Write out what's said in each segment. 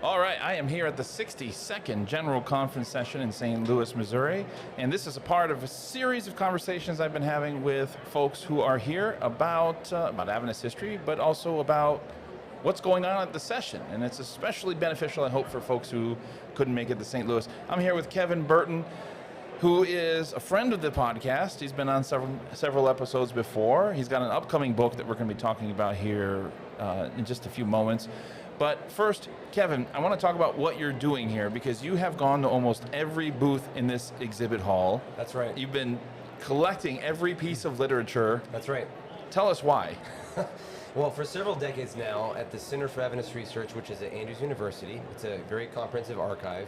All right, I am here at the 62nd General Conference session in St. Louis, Missouri, and this is a part of a series of conversations I've been having with folks who are here about Adventist history, but also about what's going on at the session, and it's especially beneficial, I hope, for folks who couldn't make it to St. Louis. I'm here with Kevin Burton, who is a friend of the podcast. He's been on several episodes before. He's got an upcoming book that we're going to be talking about here in just a few moments. But first, Kevin, I want to talk about what you're doing here, because you have gone to almost every booth in this exhibit hall. That's right. You've been collecting every piece of literature. That's right. Tell us why. Well, for several decades now, at the Center for Adventist Research, which is at Andrews University, it's a very comprehensive archive,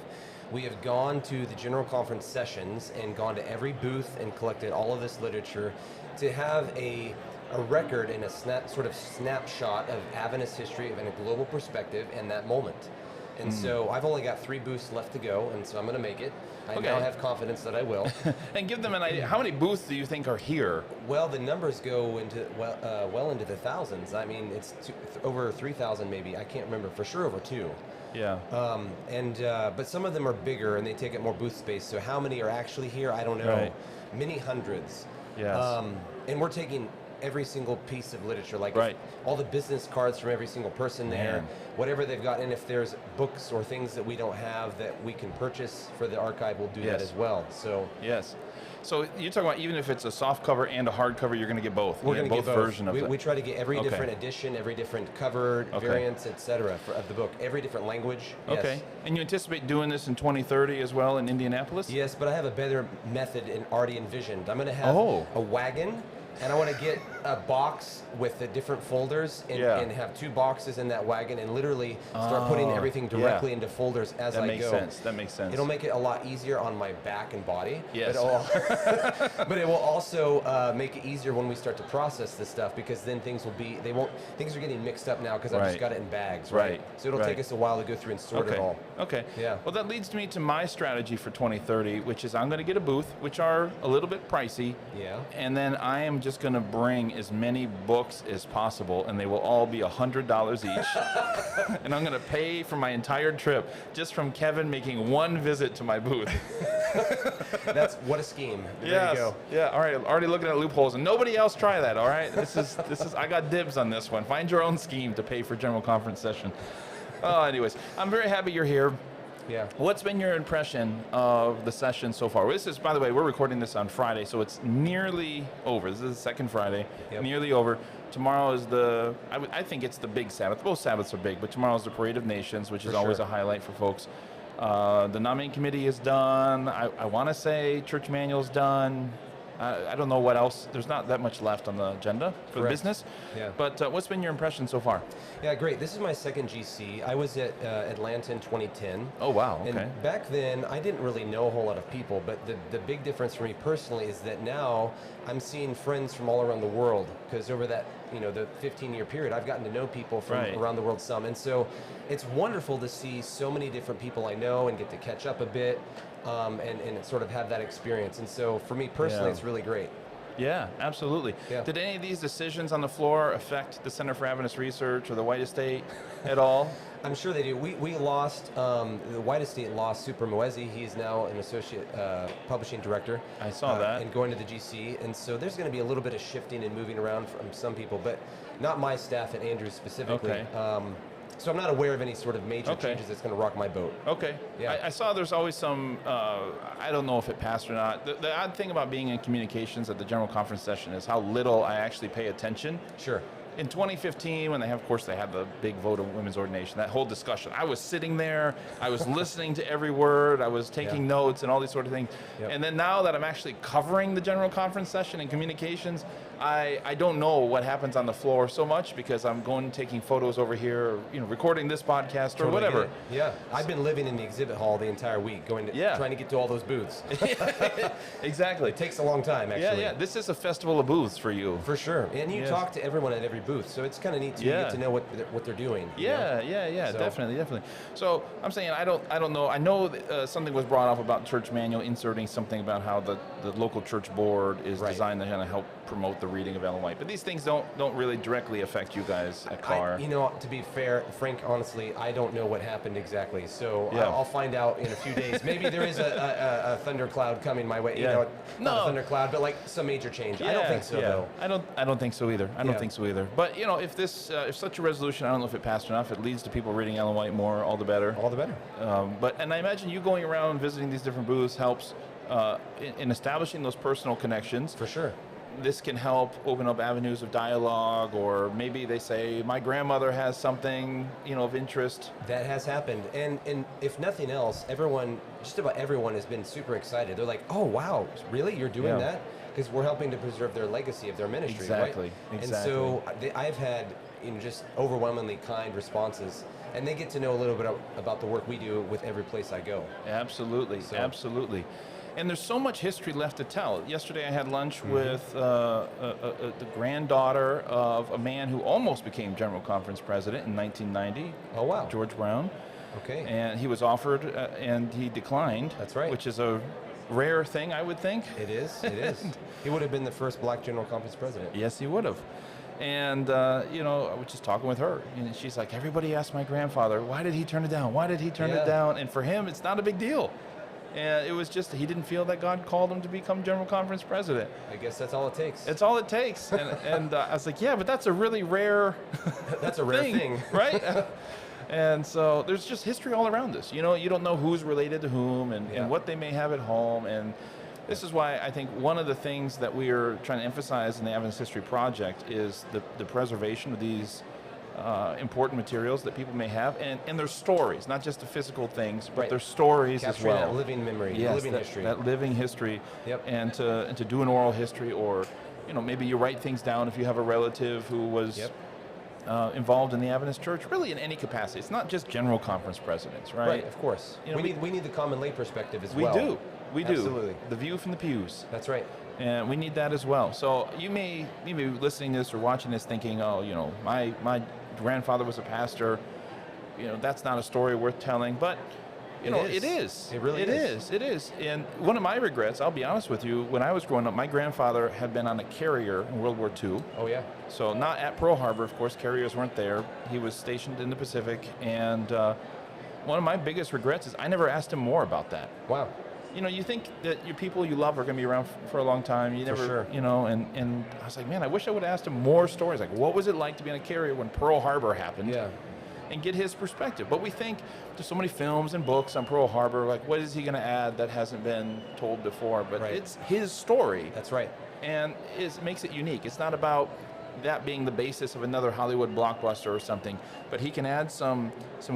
we have gone to the General Conference sessions and gone to every booth and collected all of this literature to have a record and a snapshot of Adventist history in a global perspective in that moment. And so I've only got 3 booths left to go, and so I'm going to make it. I now have confidence that I will. And give them an idea. How many booths do you think are here? Well, the numbers go into well into the thousands. I mean, it's over 3,000 maybe. I can't remember for sure. Over 2. Yeah. But some of them are bigger and they take up more booth space. So how many are actually here? I don't know. Right. Many hundreds. Yes. And we're taking every single piece of literature, like all the business cards from every single person there, whatever they've got, and if there's books or things that we don't have that we can purchase for the archive, we'll do that as well. So yes. So you're talking about even if it's a soft cover and a hard cover, you're going to get both. We're going to get both. Version of it. We try to get every different edition, every different cover, variants, etc. of the book, every different language. Okay. Yes. And you anticipate doing this in 2030 as well in Indianapolis? Yes, but I have a better method already envisioned. I'm going to have a wagon. And I want to get a box with the different folders and have 2 boxes in that wagon and literally start putting everything directly into folders as I go. That makes sense. It'll make it a lot easier on my back and body. Yes. But it will also make it easier when we start to process this stuff, because then things are getting mixed up now because I've just got it in bags. Right. So it'll take us a while to go through and sort it all. Okay. Yeah. Well, that leads me to my strategy for 2030, which is I'm going to get a booth, which are a little bit pricey. Yeah. And then I am just going to bring as many books as possible, and they will all be $100 each. And I'm going to pay for my entire trip just from Kevin making one visit to my booth. That's what a scheme. There you go. Yeah. All right. Already looking at loopholes, and nobody else try that. All right. This is. I got dibs on this one. Find your own scheme to pay for General Conference session. Anyways, I'm very happy you're here. Yeah. What's been your impression of the session so far? This is, by the way, we're recording this on Friday, so it's nearly over. This is the second Friday, nearly over. Tomorrow is I think it's the big Sabbath. Both Sabbaths are big, but tomorrow is the Parade of Nations, which is always a highlight for folks. The nominating committee is done. I want to say church manual's done. I don't know what else. There's not that much left on the agenda for the business. Yeah. But what's been your impression so far? Yeah, great. This is my second GC. I was at Atlanta in 2010. Oh, wow. Okay. And back then, I didn't really know a whole lot of people, but the big difference for me personally is that now I'm seeing friends from all around the world, because over that, the 15-year period, I've gotten to know people from around the world some. And so it's wonderful to see so many different people I know and get to catch up a bit. And sort of have that experience. And so for me personally, it's really great. Yeah, absolutely. Yeah. Did any of these decisions on the floor affect the Center for Adventist Research or the White Estate at all? I'm sure they do. We lost, the White Estate lost Super Moezi. He is now an associate publishing director. I saw that. And going to the GC. And so there's going to be a little bit of shifting and moving around from some people, but not my staff at Andrews specifically. Okay. So I'm not aware of any sort of major changes that's going to rock my boat. Okay. Yeah. I saw there's always some, I don't know if it passed or not. The odd thing about being in communications at the General Conference session is how little I actually pay attention. Sure. In 2015, when they had the big vote of women's ordination, that whole discussion, I was sitting there, I was listening to every word, I was taking notes and all these sort of things. Yep. And then now that I'm actually covering the General Conference session in communications, I don't know what happens on the floor so much, because I'm taking photos over here, or, recording this podcast or whatever. Yeah, I've been living in the exhibit hall the entire week, trying to get to all those booths. Exactly. It takes a long time, actually. Yeah. This is a festival of booths for you. For sure. And you talk to everyone at every booth, so it's kind of neat to get to know what they're doing. Yeah, so. Definitely. So I'm saying I don't know. I know something was brought up about church manual inserting something about how the local church board is designed to kind of help promote the reading of Ellen White. But these things don't really directly affect you guys at Carr. To be fair, Frank, honestly, I don't know what happened exactly. So Yeah. I'll find out in a few days. Maybe there is a thundercloud coming my way. Yeah. Not a thundercloud, but like some major change. I don't think so, though. I don't think so either. I don't Yeah. think so either. But if this if such a resolution, I don't know if it passed enough, it leads to people reading Ellen White more, all the better. All the better. And I imagine you going around and visiting these different booths helps in establishing those personal connections. For sure. This can help open up avenues of dialogue, or maybe they say, my grandmother has something, of interest. That has happened. And if nothing else, just about everyone has been super excited. They're like, oh, wow, really? You're doing that? Because we're helping to preserve their legacy of their ministry, Exactly. right? And so I've had just overwhelmingly kind responses, and they get to know a little bit about the work we do with every place I go. Absolutely, absolutely. And there's so much history left to tell. Yesterday I had lunch with the granddaughter of a man who almost became General Conference president in 1990. Oh, wow. George Brown. Okay. And he was offered and he declined. That's right. Which is a rare thing, I would think. It is. He would have been the first black General Conference president. Yes, he would have. And, I was just talking with her. And she's like, everybody asked my grandfather, why did he turn it down? Why did he turn it down? And for him, it's not a big deal. And it was just, he didn't feel that God called him to become General Conference president. I guess that's all it takes. It's all it takes. And I was like, yeah, but that's a really rare That's a rare thing. Right? And so there's just history all around us. You don't know who's related to whom and what they may have at home. And this is why I think one of the things that we are trying to emphasize in the Adventist History Project is the preservation of these important materials that people may have, and their stories, not just the physical things, but their stories as well. That living memory, living history. That living history, Yep. and to do an oral history, or maybe you write things down if you have a relative who was involved in the Adventist Church, really in any capacity. It's not just General Conference presidents, right? Right, of course. We need the common lay perspective as well. We do. Absolutely. The view from the pews. That's right. And we need that as well. So you may be listening to this or watching this thinking, oh, my grandfather was a pastor. That's not a story worth telling. But, it is. It really is. It is. And one of my regrets, I'll be honest with you, when I was growing up, my grandfather had been on a carrier in World War II. Oh, yeah. So not at Pearl Harbor, of course. Carriers weren't there. He was stationed in the Pacific. And one of my biggest regrets is I never asked him more about that. Wow. You think that your people you love are going to be around for a long time. You never, sure. and I was like, man, I wish I would have asked him more stories. Like, what was it like to be on a carrier when Pearl Harbor happened? Yeah. And get his perspective. But we think there's so many films and books on Pearl Harbor. Like, what is he going to add that hasn't been told before? But it's his story. That's right. And it makes it unique. It's not about that being the basis of another Hollywood blockbuster or something, but he can add some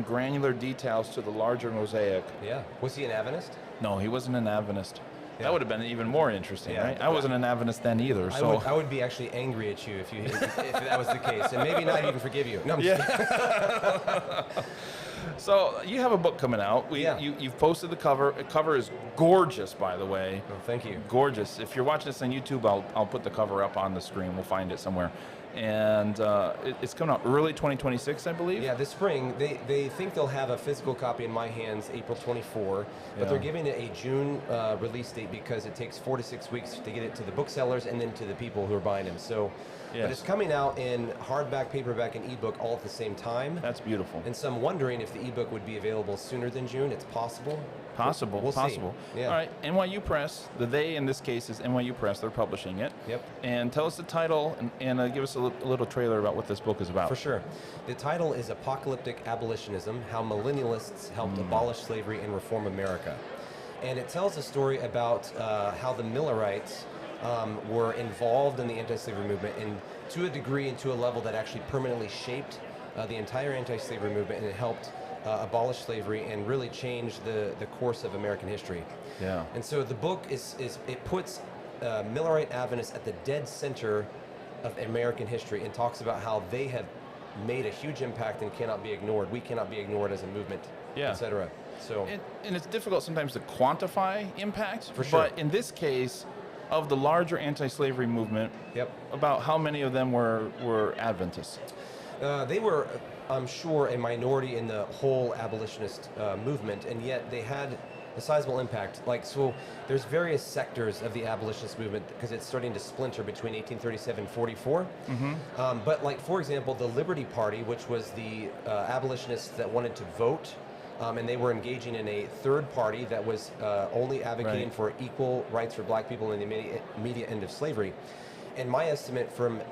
granular details to the larger mosaic. Yeah. Was he an Adventist? No, he wasn't an Adventist. Yeah. That would have been even more interesting, Yeah. right? I wasn't an Adventist then either. So I would be actually angry at you if that was the case, and maybe not even forgive you. No, I'm just kidding. So you have a book coming out. You've posted the cover. The cover is gorgeous, by the way. Oh, thank you. Gorgeous. If you're watching this on YouTube, I'll put the cover up on the screen. We'll find it somewhere. And it's coming out early 2026, I believe. Yeah, this spring. They think they'll have a physical copy in my hands April 24, but they're giving it a June release date because it takes 4 to 6 weeks to get it to the booksellers and then to the people who are buying them. So, but it's coming out in hardback, paperback, and ebook all at the same time. That's beautiful. And so I'm wondering if the ebook would be available sooner than June. It's possible. Possible. We'll possible. See. Yeah. All right. NYU Press. The they in this case is NYU Press. They're publishing it. Yep. And tell us the title and give us a little trailer about what this book is about. For sure. The title is Apocalyptic Abolitionism: How Millennialists Helped Abolish Slavery and Reform America. And it tells a story about how the Millerites were involved in the anti-slavery movement, and to a degree and to a level that actually permanently shaped the entire anti-slavery movement, and it helped abolish slavery and really change the course of American history. Yeah. And so the book it puts Millerite Adventists at the dead center of American history and talks about how they have made a huge impact and cannot be ignored. We cannot be ignored as a movement, etc. So and it's difficult sometimes to quantify impact. For sure. But in this case, of the larger anti-slavery movement, about how many of them were Adventists? They were, I'm sure, a minority in the whole abolitionist movement, and yet they had A sizable impact. Like, so there's various sectors of the abolitionist movement because it's starting to splinter between 1837 and 44. But like, for example, the Liberty Party, which was the abolitionists that wanted to vote, and they were engaging in a third party that was only advocating for equal rights for black people in the immediate end of slavery. And my estimate from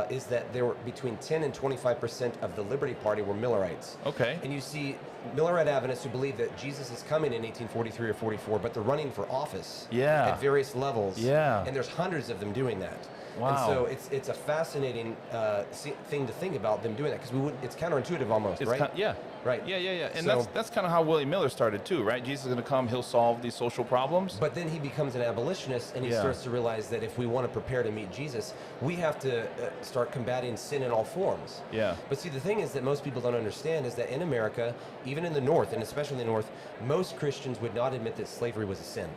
is that there were between 10 and 25% of the Liberty Party were Millerites. Okay. And you see Millerite Adventists who believe that Jesus is coming in 1843 or 44, but they're running for office at various levels. Yeah. And there's hundreds of them doing that. Wow. And so it's a fascinating thing to think about them doing that, because it's counterintuitive almost, right? Yeah. Right. Yeah. And So- that's kind of how William Miller started too, right? Jesus is going to come, he'll solve these social problems. But then he becomes an abolitionist, and he starts to realize that if we want to prepare to meet Jesus, we have to start combating sin in all forms. Yeah. But see, the thing is that most people don't understand is that in America, even in the North, and especially in the North, most Christians would not admit that slavery was a sin.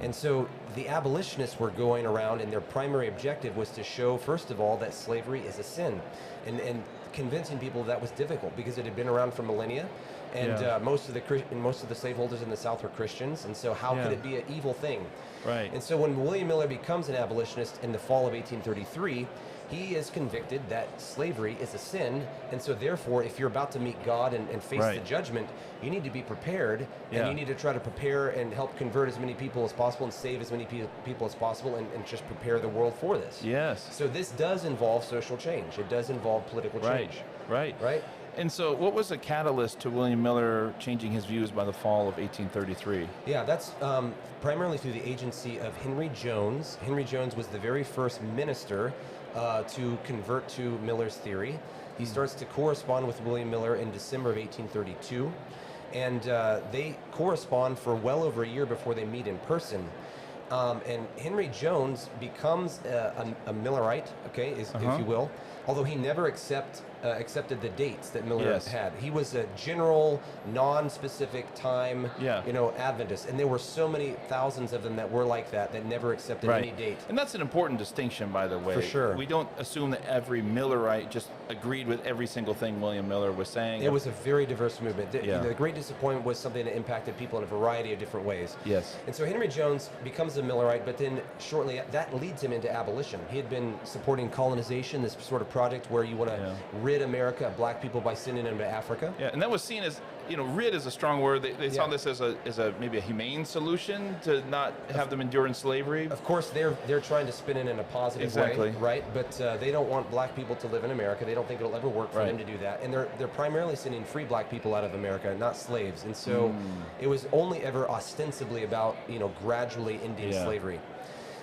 And so the abolitionists were going around, and their primary objective was to show, first of all, that slavery is a sin, and convincing people that was difficult because it had been around for millennia, and most of the slaveholders in the South were Christians, and so how could it be an evil thing? Right. And so when William Miller becomes an abolitionist in the fall of 1833, he is convicted that slavery is a sin, and so therefore, if you're about to meet God and face the judgment, you need to be prepared, and you need to try to prepare and help convert as many people as possible and save as many people as possible, and just prepare the world for this. Yes. So this does involve social change. It does involve political change. Right. Right? And so what was the catalyst to William Miller changing his views by the fall of 1833? Yeah, that's primarily through the agency of Henry Jones. Henry Jones was the very first minister to convert to Miller's theory. He starts to correspond with William Miller in December of 1832, and they correspond for well over a year before they meet in person. And Henry Jones becomes a Millerite, if you will, although he never accepted the dates that Miller had. He was a general, non-specific time, Adventist, and there were so many thousands of them that were like that never accepted any date. And that's an important distinction, by the way. For sure. We don't assume that every Millerite just agreed with every single thing William Miller was saying. It was a very diverse movement. The Great Disappointment was something that impacted people in a variety of different ways. Yes. And so Henry Jones becomes a Millerite, but then shortly that leads him into abolition. He had been supporting colonization, this sort of project where you want to rid America of black people by sending them to Africa. Yeah, and that was seen as, rid is a strong word. They saw this as a maybe a humane solution to not have them endure in slavery. Of course, they're trying to spin it in a positive way, right? But they don't want black people to live in America. They don't think it'll ever work for them to do that. And they're primarily sending free black people out of America, not slaves. And so it was only ever ostensibly about gradually ending slavery.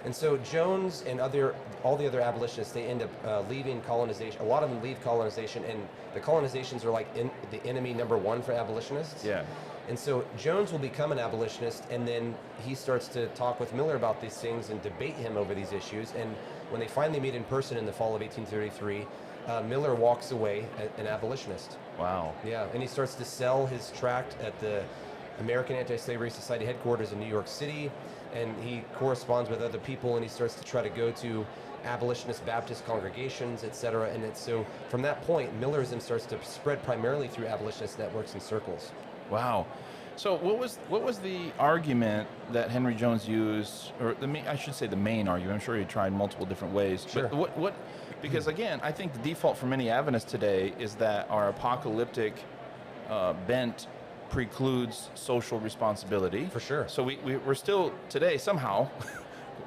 And so Jones and all the other abolitionists, they end up leaving colonization. A lot of them leave colonization, and the colonizations are like the enemy number one for abolitionists. Yeah. And so Jones will become an abolitionist, and then he starts to talk with Miller about these things and debate him over these issues. And when they finally meet in person in the fall of 1833, Miller walks away an abolitionist. Wow. Yeah, and he starts to sell his tract at the American Anti-Slavery Society headquarters in New York City, and he corresponds with other people, and he starts to try to go to abolitionist Baptist congregations, etc. And so from that point, Millerism starts to spread primarily through abolitionist networks and circles. Wow. So what was the argument that Henry Jones used, or I should say the main argument? I'm sure he tried multiple different ways. Sure. But because again, I think the default for many Adventists today is that our apocalyptic bent precludes social responsibility. For sure. So we're still today somehow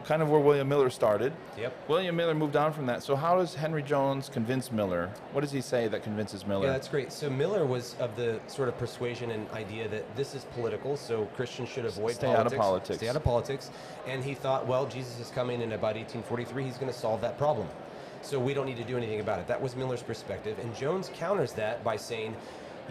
kind of where William Miller started. Yep. William Miller moved on from that. So how does Henry Jones convince Miller? What does he say that convinces Miller? Yeah, that's great. So Miller was of the sort of persuasion and idea that this is political, so Christians should avoid Stay out of politics. Stay out of politics. And he thought, well, Jesus is coming in about 1843. He's going to solve that problem. So we don't need to do anything about it. That was Miller's perspective. And Jones counters that by saying,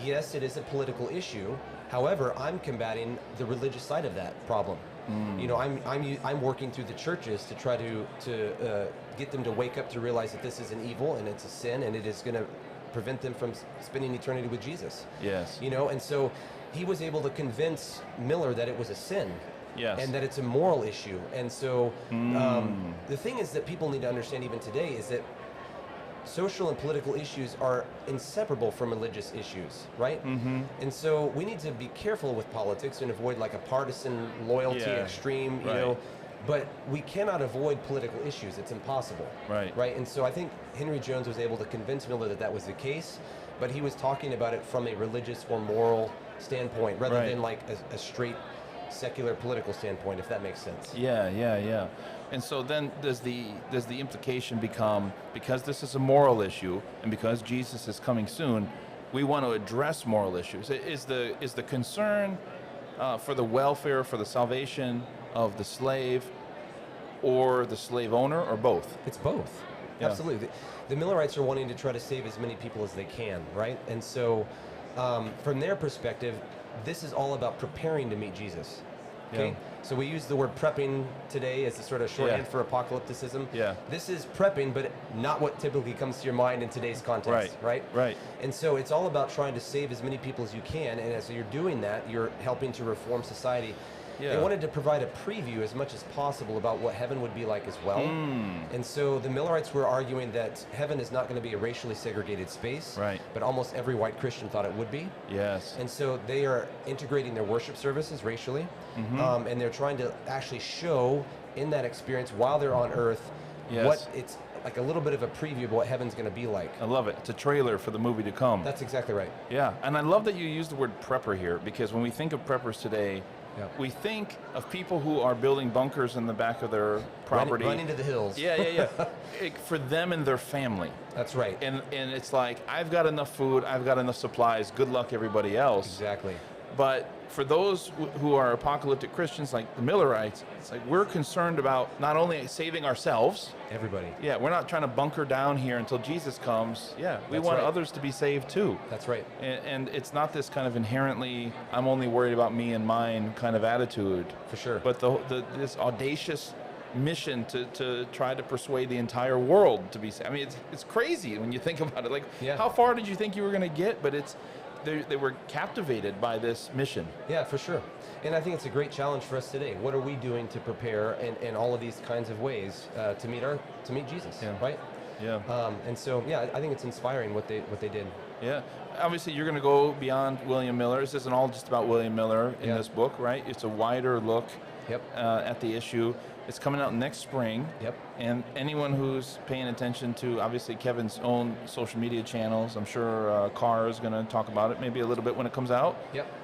yes, it is a political issue. However, I'm combating the religious side of that problem. I'm working through the churches to try to get them to wake up to realize that this is an evil and it's a sin, and it is going to prevent them from spending eternity with Jesus. Yes. And so he was able to convince Miller that it was a sin. Yes. And that it's a moral issue. And so the thing is that people need to understand even today is that social and political issues are inseparable from religious issues, right? Mm-hmm. And so we need to be careful with politics and avoid like a partisan loyalty extreme, you know. But we cannot avoid political issues. It's impossible. Right. Right. And so I think Henry Jones was able to convince Miller that that was the case, but he was talking about it from a religious or moral standpoint rather than like a straight secular political standpoint, if that makes sense. Yeah. And so then does the implication become, because this is a moral issue and because Jesus is coming soon, we want to address moral issues? Is the concern for the welfare, for the salvation of the slave or the slave owner, or both? It's both. Yeah. Absolutely. The Millerites are wanting to try to save as many people as they can, right? And so from their perspective, this is all about preparing to meet Jesus. Okay? Yeah. So we use the word prepping today as a sort of shorthand for apocalypticism. Yeah. This is prepping, but not what typically comes to your mind in today's context, right? Right. And so it's all about trying to save as many people as you can, and as you're doing that, you're helping to reform society. Yeah. They wanted to provide a preview as much as possible about what heaven would be like as well. And so the Millerites were arguing that heaven is not going to be a racially segregated space, but almost every white Christian thought it would be. Yes. And so they are integrating their worship services racially, and they're trying to actually show in that experience while they're on earth what it's like, a little bit of a preview of what heaven's going to be like. I love it. It's a trailer for the movie to come. That's exactly right. Yeah, and I love that you use the word prepper here, because when we think of preppers today, we think of people who are building bunkers in the back of their property. Running to the hills. Yeah. For them and their family. That's right. And it's like, I've got enough food, I've got enough supplies, good luck everybody else. Exactly. But for those who are apocalyptic Christians like the Millerites, it's like we're concerned about not only saving ourselves. Everybody. Yeah, we're not trying to bunker down here until Jesus comes. Yeah, we want others to be saved too. That's right. And it's not this kind of inherently, I'm only worried about me and mine kind of attitude. For sure. But this audacious mission to try to persuade the entire world to be saved. I mean, it's crazy when you think about it. Like, how far did you think you were going to get? But they were captivated by this mission. Yeah, for sure. And I think it's a great challenge for us today. What are we doing to prepare in all of these kinds of ways to meet Jesus? Right? Yeah. And so, I think it's inspiring what they did. Yeah. Obviously, you're going to go beyond William Miller. This isn't all just about William Miller in this book, right? It's a wider look at the issue. It's coming out next spring. And anyone who's paying attention to, obviously, Kevin's own social media channels, I'm sure Carr is going to talk about it maybe a little bit when it comes out.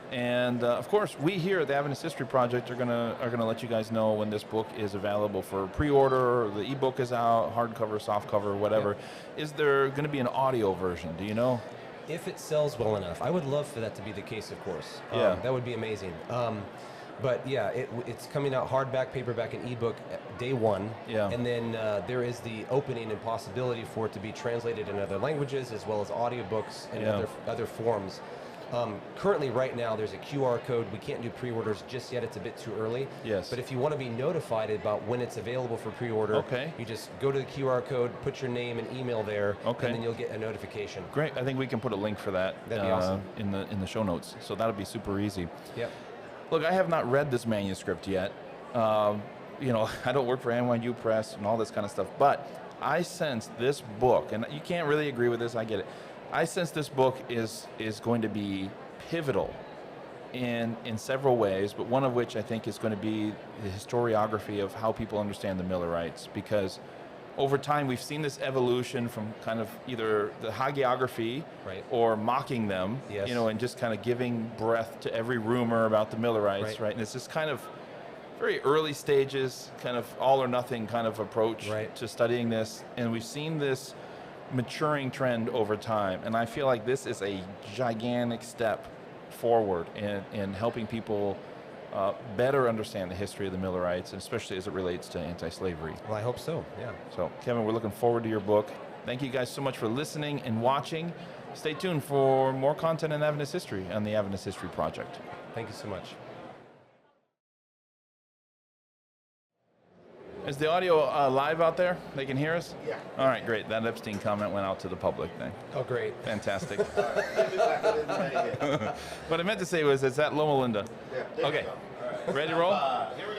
And of course, we here at the Adventist History Project are gonna let you guys know when this book is available for pre-order, or the ebook is out, hardcover, softcover, whatever. Is there going to be an audio version? Do you know? If it sells well enough, I would love for that to be the case. Of course, that would be amazing. But it's coming out hardback, paperback, and ebook day one. And then there is the opening and possibility for it to be translated in other languages, as well as audiobooks and other forms. Currently, right now, there's a QR code. We can't do pre-orders just yet. It's a bit too early. But if you want to be notified about when it's available for pre-order, you just go to the QR code, put your name and email there, and then you'll get a notification. Great. I think we can put a link for that. That'd be awesome. in the show notes. So that'll be super easy. Look, I have not read this manuscript yet. I don't work for NYU Press and all this kind of stuff, but I sense this book, and you can't really agree with this, I get it. I sense this book is going to be pivotal in several ways, but one of which I think is going to be the historiography of how people understand the Millerites, because over time we've seen this evolution from kind of either the hagiography or mocking them, and just kind of giving breath to every rumor about the Millerites, right? And it's this kind of very early stages, kind of all or nothing kind of approach to studying this, and we've seen this maturing trend over time, and I feel like this is a gigantic step forward in helping people better understand the history of the Millerites, and especially as it relates to anti-slavery. Well, I hope so, So, Kevin, we're looking forward to your book. Thank you guys so much for listening and watching. Stay tuned for more content in Adventist history on the Adventist History Project. Thank you so much. Is the audio live out there? They can hear us? Yeah. All right, great. That Epstein comment went out to the public then. Oh, great. Fantastic. What I meant to say was, it's at Loma Linda. Yeah. Okay. Ready to roll? Here we go.